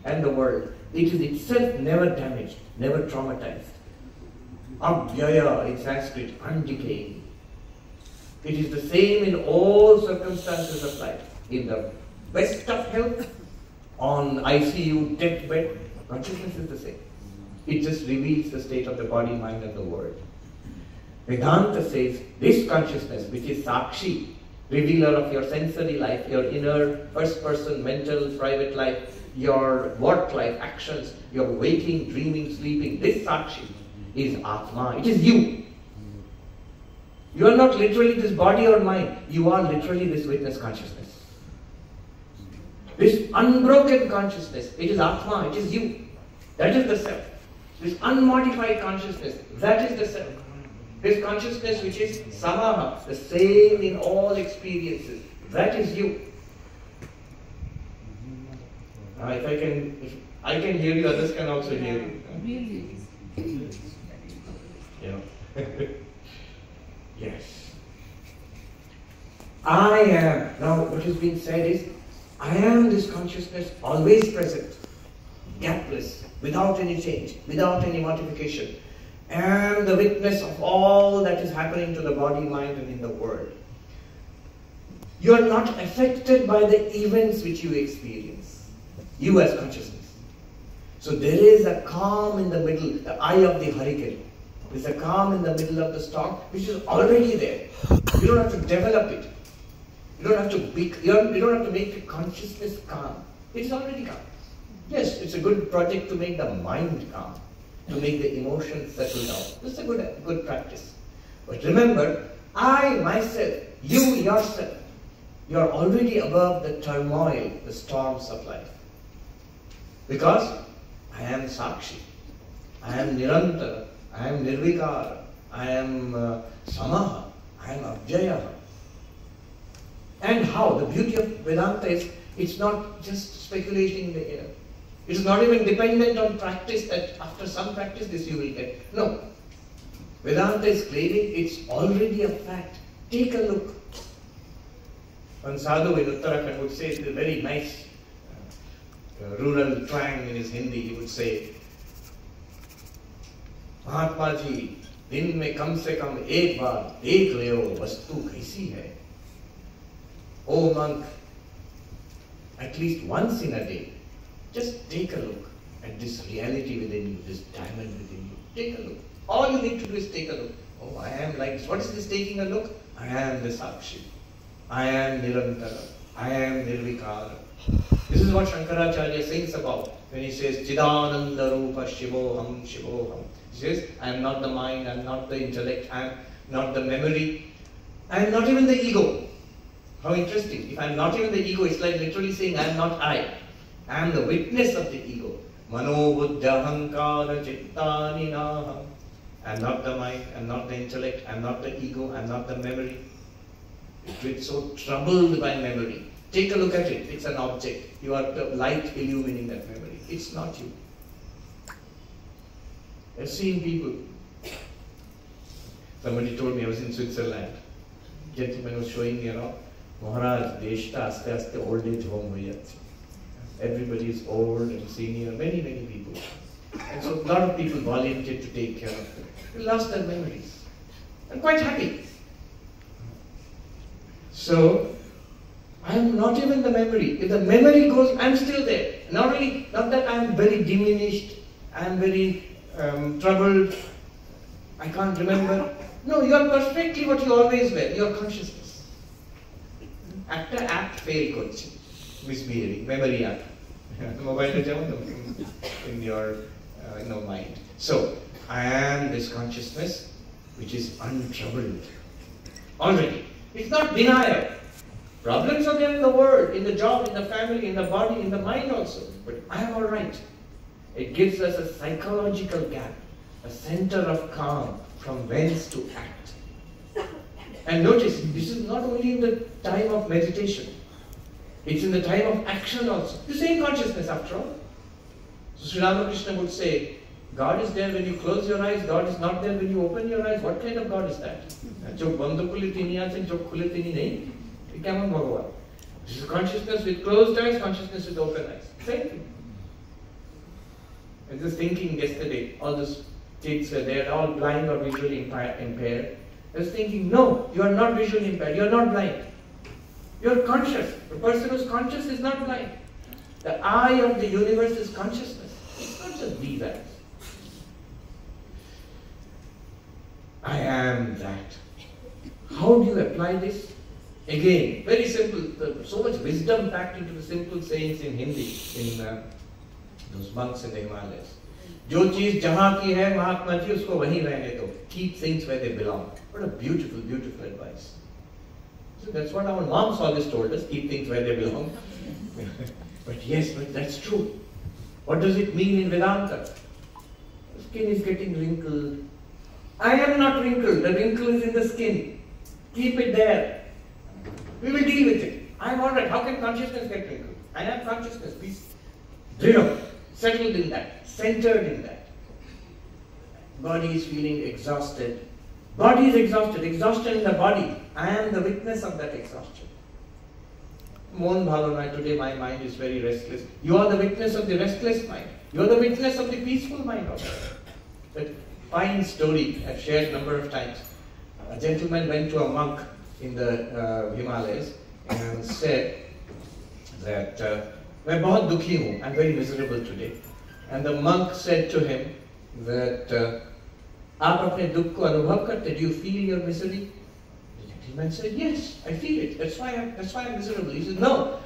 and the world. It is itself never damaged, never traumatized. Abhyaya in Sanskrit, undecaying. It is the same in all circumstances of life. In the best of health, on ICU, deathbed, consciousness is the same. It just reveals the state of the body, mind and the world. Vedanta says this consciousness, which is Sakshi, revealer of your sensory life, your inner first person, mental, private life, your work life, actions, your waking, dreaming, sleeping, this Sakshi is Atma, it is you. You are not literally this body or mind, you are literally this witness consciousness. This unbroken consciousness, it is Atma, it is you. That is the self. This unmodified consciousness, that is the self. This consciousness which is Samaha, the same in all experiences, that is you. Now if I can hear you, others can also hear you. Really? Yeah. Yes. I am. Now what is being said is, I am this consciousness always present, gapless, without any change, without any modification. Am the witness of all that is happening to the body, mind and in the world. You are not affected by the events which you experience. You as consciousness. So there is a calm in the middle, the eye of the hurricane. There is a calm in the middle of the storm which is already there. You don't have to develop it. You don't have to make the consciousness calm. It is already calm. Yes, it's a good project to make the mind calm, to make the emotions settle down. This is a good practice. But remember, I myself, you yourself, you are already above the turmoil, the storms of life. Because I am Sakshi, I am Nirantara, I am Nirvikara, I am Samaha, I am Abjaya. And how? The beauty of Vedanta is, it's not just speculating in the air. It is not even dependent on practice, that after some practice this you will get. No. Vedanta is claiming it's already a fact. Take a look. One sadhu in Uttarakhand would say, with a very nice rural twang in his Hindi, he would say, Mahatma ji, दिन में कम से कम एक बार देख ले वस्तु कैसी है. Oh monk, at least once in a day, just take a look at this reality within you, this diamond within you. Take a look. All you need to do is take a look. Oh, I am like this. What is this taking a look? I am the Sakshi. I am Nirantara. I am Nirvikara. This is what Shankaracharya sings about when he says, Chidananda Rupa Shivoham Shivoham. He says, I am not the mind, I am not the intellect, I am not the memory, I am not even the ego. How interesting. If I am not even the ego, it's like literally saying I am not I. I am the witness of the ego. Mano buddha hankara chittani naham. I am not the mind, I am not the intellect, I am not the ego, I am not the memory. It's so troubled by memory. Take a look at it. It's an object. You are the light illumining that memory. It's not you. I've seen people. Somebody told me, I was in Switzerland. Gentleman was showing me around. Maharaj, deshta aste aste old age home hoye jache. Everybody is old and senior, many people. And so a lot of people volunteered to take care of them. They lost their memories. I'm quite happy. So, I am not even the memory. If the memory goes, I am still there. Not that I am very diminished, I am very troubled, I can't remember. No, you are perfectly what you always were, your consciousness. After act fail coach, misbehaving, memory act. Mobile in your mind. So, I am this consciousness which is untroubled. Already. It's not denial. Problems are there in the world, in the job, in the family, in the body, in the mind also. But I am alright. It gives us a psychological gap, a center of calm from whence to act. And notice, this is not only in the time of meditation. It's in the time of action also. The same consciousness after all. So Sri Ramakrishna would say, God is there when you close your eyes, God is not there when you open your eyes. What kind of God is that? Chok bandhu kuli tini achen, chok khule tini nahi. Keman Bhagavan. This is consciousness with closed eyes, consciousness with open eyes. Same thing. I was just thinking yesterday, all those kids, they're all blind or visually impaired. I was thinking, no, you are not visually impaired, you are not blind. You are conscious. The person who is conscious is not blind. The eye of the universe is consciousness. It's not just these eyes. I am that. How do you apply this? Again, very simple. So much wisdom packed into the simple sayings in Hindi, in those monks in the Himalayas. Jo cheez jahan ki hai, Mahatma ji, usko wahi rehne do. Keep things where they belong. What a beautiful, beautiful advice. So that's what our moms always told us, keep things where they belong. But yes, but that's true. What does it mean in Vedanta? The skin is getting wrinkled. I am not wrinkled. The wrinkle is in the skin. Keep it there. We will deal with it. I am alright. How can consciousness get wrinkled? I am consciousness. Be settled in that. Centered in that. Body is feeling exhausted. Body is exhausted. Exhaustion in the body. I am the witness of that exhaustion. Mohan Bhavana, today my mind is very restless. You are the witness of the restless mind. You are the witness of the peaceful mind also. That fine story I've shared a number of times. A gentleman went to a monk in the Himalayas and said that मैं बहुत दुखी हूँ, I'm very miserable today. And the monk said to him that आप अपने दुख को अनुभव करते? Do you feel your misery? The gentleman said, yes, I feel it. That's why I'm miserable. He said, no.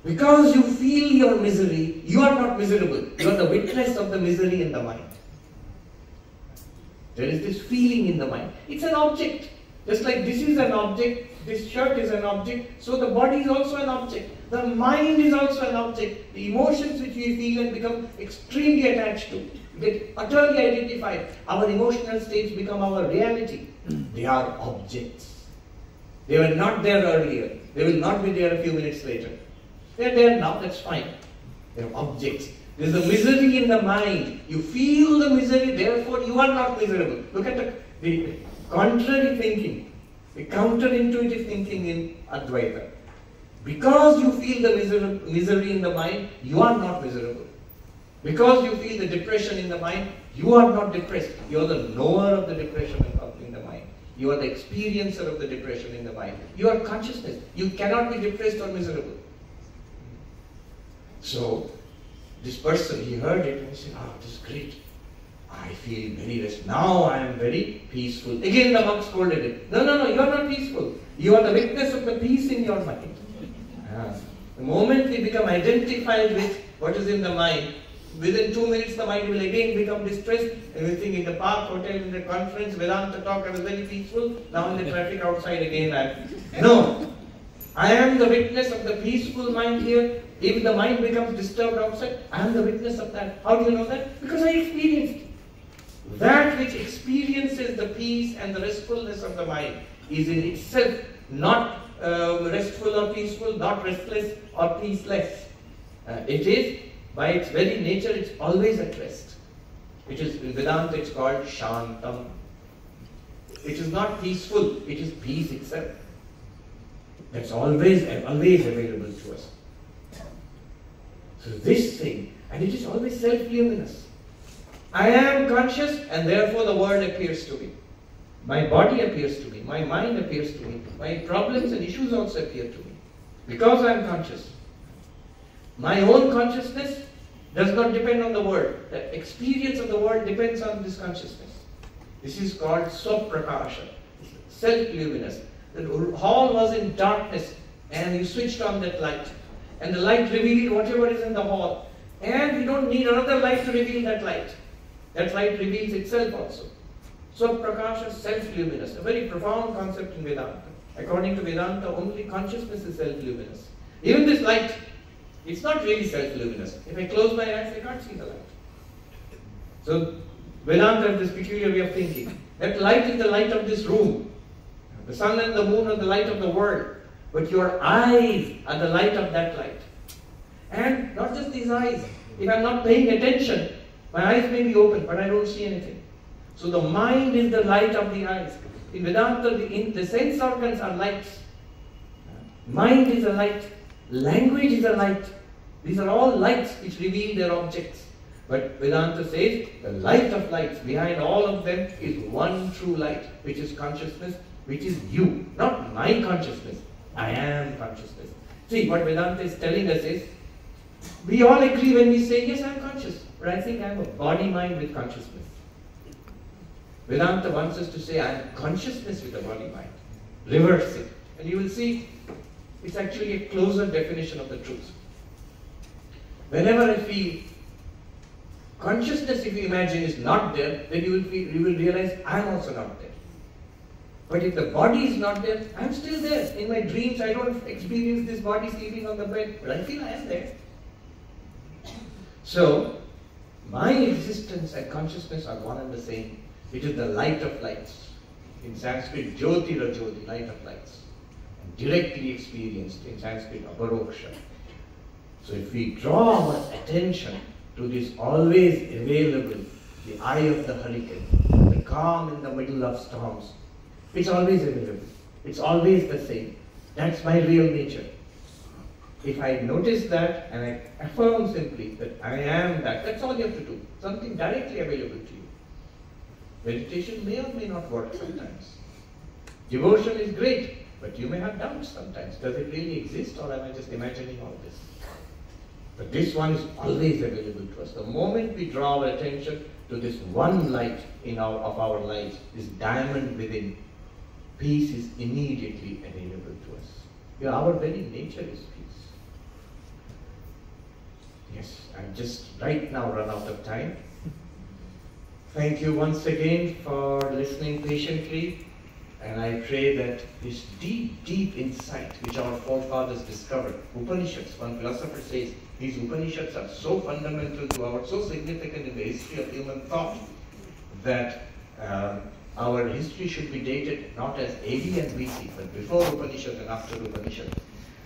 Because you feel your misery, you are not miserable. You are the witness of the misery in the mind. There is this feeling in the mind. It's an object. Just like this is an object, this shirt is an object, so the body is also an object. The mind is also an object. The emotions which we feel and become extremely attached to, get utterly identified. Our emotional states become our reality. They are objects. They were not there earlier. They will not be there a few minutes later. They are there now, that's fine. They are objects. There is a misery in the mind. You feel the misery, therefore you are not miserable. Look at the contrary thinking, the counterintuitive thinking in Advaita. Because you feel the misery in the mind, you are not miserable. Because you feel the depression in the mind, you are not depressed. You are the knower of the depression in the mind. You are the experiencer of the depression in the mind. You are consciousness. You cannot be depressed or miserable. So, this person, he heard it and he said, this is great. I feel very rest. Now I am very peaceful. Again the monk scolded him. No, you are not peaceful. You are the witness of the peace in your mind. The moment we become identified with what is in the mind, within 2 minutes the mind will again become distressed and we think in the park, hotel, in the conference, Vedanta talk, I was very peaceful. Now in the traffic outside again No. I am the witness of the peaceful mind here. If the mind becomes disturbed outside, I am the witness of that. How do you know that? Because I experienced it. That which experiences the peace and the restfulness of the mind is in itself not restful or peaceful, not restless or peaceless. It is, by its very nature, it's always at rest. It is, in Vedanta it's called Shantam. It is not peaceful, it is peace itself. That's always available to us. So this thing, and it is always self-luminous. I am conscious and therefore the world appears to me. My body appears to me, my mind appears to me, my problems and issues also appear to me. Because I am conscious. My own consciousness does not depend on the world. The experience of the world depends on this consciousness. This is called Swaprakasha, self-luminous. The hall was in darkness and you switched on that light. And the light revealed whatever is in the hall. And we don't need another light to reveal that light. That light reveals itself also. So Prakasha, self-luminous, a very profound concept in Vedanta. According to Vedanta, only consciousness is self-luminous. Even this light, it's not really self-luminous. If I close my eyes, I can't see the light. So Vedanta has this peculiar way of thinking. That light is the light of this room. The sun and the moon are the light of the world. But your eyes are the light of that light. And not just these eyes. If I'm not paying attention, my eyes may be open, but I don't see anything. So the mind is the light of the eyes. In Vedanta, the sense organs are lights. Mind is a light. Language is a light. These are all lights which reveal their objects. But Vedanta says the light of lights, behind all of them is one true light, which is consciousness, which is you, not my consciousness. I am consciousness. See, what Vedanta is telling us is, we all agree when we say, yes, I am conscious, but I think I am a body-mind with consciousness. Vedanta wants us to say, I am consciousness with a body-mind. Reverse it. And you will see, it's actually a closer definition of the truth. Whenever I feel consciousness, if you imagine, is not there, then you will realize, I am also not there. But if the body is not there, I am still there. In my dreams, I don't experience this body sleeping on the bed, but I feel I am there. So, my existence and consciousness are one and the same. It is the light of lights. In Sanskrit, Jyoti Rajyoti, light of lights. And directly experienced in Sanskrit, Aparoksha. So if we draw our attention to this always available, the eye of the hurricane, the calm in the middle of storms, it's always available. It's always the same. That's my real nature. If I notice that and I affirm simply that I am that, that's all you have to do. Something directly available to you. Meditation may or may not work sometimes. Devotion is great, But you may have doubts sometimes. Does it really exist, or am I just imagining all this? But this one is always available to us. The moment we draw our attention to this one light of our lives, this diamond within, peace is immediately available to us. Yeah, our very nature is peace. Yes, I'm just right now run out of time. Thank you once again for listening patiently, and I pray that this deep, deep insight which our forefathers discovered, Upanishads, one philosopher says, these Upanishads are so fundamental to so significant in the history of human thought, that our history should be dated not as AD and BC, but before Upanishads and after Upanishads.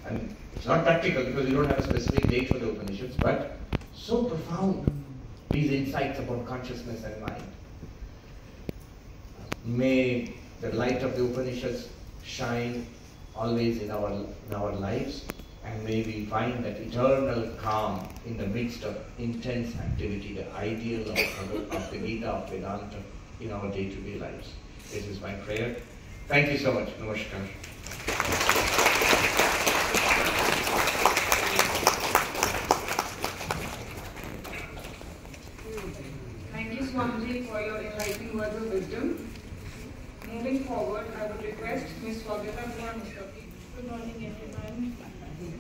And it's not practical because we don't have a specific date for the Upanishads, but so profound, these insights about consciousness and mind. May the light of the Upanishads shine always in our lives, and may we find that eternal calm in the midst of intense activity, the ideal of the Gita, of Vedanta, in our day-to-day lives. This is my prayer. Thank you so much. Namaskar. Thank you, Swamiji, for your enlightening words of wisdom. Moving forward, I would request Ms. Swagata Kumar Mustafi. Good morning, everyone.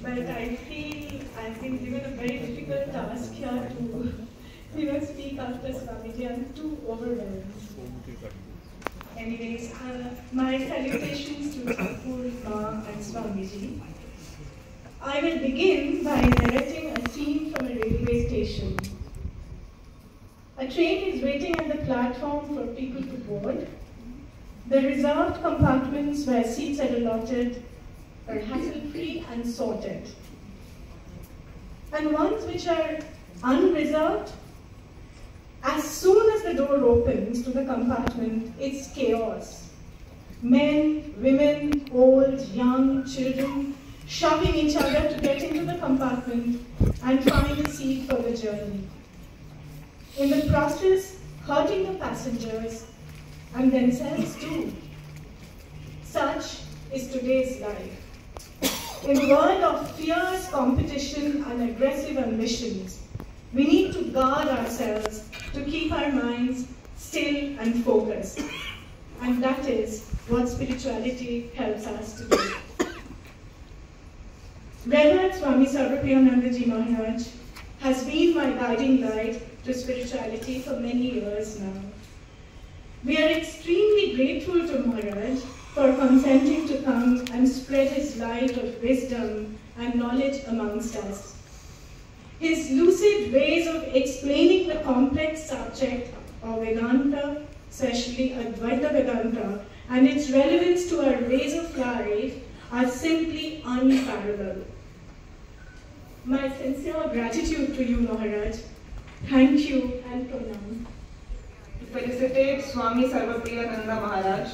But I feel I've been given a very difficult task here to speak after Swamiji. I'm too overwhelmed. Anyways, my salutations to Thakur, Ma and Swamiji. I will begin by narrating a scene from a railway station. A train is waiting at the platform for people to board. The reserved compartments where seats are allotted are hassle-free and sorted. And ones which are unreserved, as soon as the door opens to the compartment, it's chaos. Men, women, old, young, children, shoving each other to get into the compartment and find a seat for the journey. In the process, hurting the passengers and themselves too. Such is today's life. In a world of fierce competition and aggressive ambitions, we need to guard ourselves to keep our minds still and focused. And that is what spirituality helps us to do. Revered Swami Sarvapriyananda Maharaj has been my guiding light to spirituality for many years now. We are extremely grateful to Maharaj for consenting to come and spread his light of wisdom and knowledge amongst us. His lucid ways of explaining the complex subject of Vedanta, especially Advaita Vedanta, and its relevance to our ways of life are simply unparalleled. My sincere gratitude to you, Maharaj. Thank you and pranam. To felicitate Swami Sarvapriyananda Maharaj